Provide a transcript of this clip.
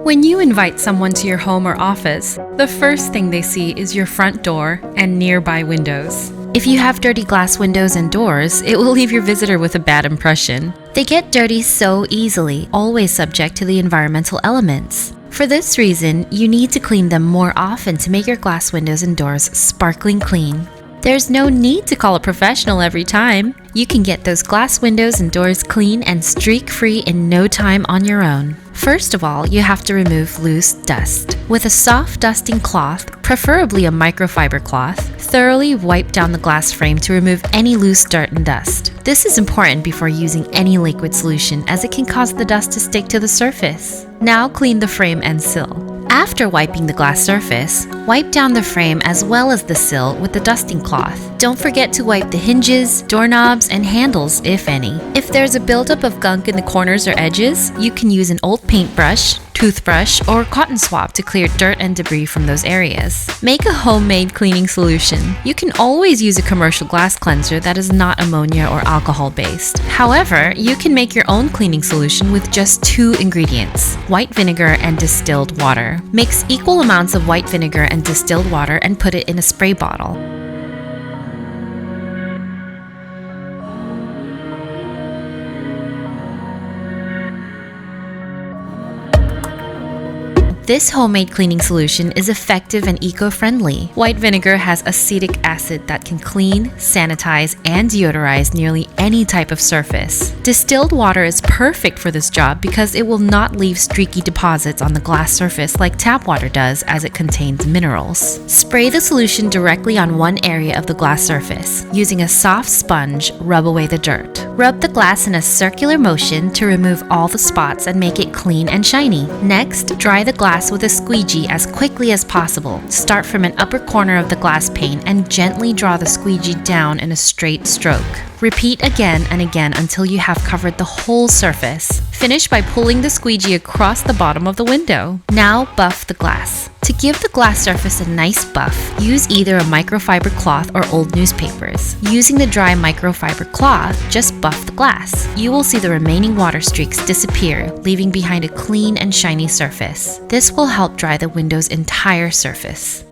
When you invite someone to your home or office, the first thing they see is your front door and nearby windows. If you have dirty glass windows and doors, it will leave your visitor with a bad impression. They get dirty so easily, always subject to the environmental elements. For this reason, you need to clean them more often to make your glass windows and doors sparkling clean. There's no need to call a professional every time. You can get those glass windows and doors clean and streak-free in no time on your own. First of all, you have to remove loose dust. With a soft dusting cloth, preferably a microfiber cloth, thoroughly wipe down the glass frame to remove any loose dirt and dust. This is important before using any liquid solution as it can cause the dust to stick to the surface. Now clean the frame and sill. After wiping the glass surface, wipe down the frame as well as the sill with the dusting cloth. Don't forget to wipe the hinges, doorknobs, and handles, if any. If there's a buildup of gunk in the corners or edges, you can use an old paintbrush, toothbrush, or cotton swab to clear dirt and debris from those areas. Make a homemade cleaning solution. You can always use a commercial glass cleanser that is not ammonia or alcohol based. However, you can make your own cleaning solution with just 2 ingredients: white vinegar and distilled water. Mix equal amounts of white vinegar and distilled water and put it in a spray bottle. This homemade cleaning solution is effective and eco-friendly. White vinegar has acetic acid that can clean, sanitize, and deodorize nearly any type of surface. Distilled water is perfect for this job because it will not leave streaky deposits on the glass surface like tap water does, as it contains minerals. Spray the solution directly on one area of the glass surface. Using a soft sponge, rub away the dirt. Rub the glass in a circular motion to remove all the spots and make it clean and shiny. Next, dry the glass with a squeegee as quickly as possible. Start from an upper corner of the glass pane and gently draw the squeegee down in a straight stroke. Repeat again and again until you have covered the whole surface. Finish by pulling the squeegee across the bottom of the window. Now buff the glass. To give the glass surface a nice buff, use either a microfiber cloth or old newspapers. Using the dry microfiber cloth, just buff the glass. You will see the remaining water streaks disappear, leaving behind a clean and shiny surface. This will help dry the window's entire surface.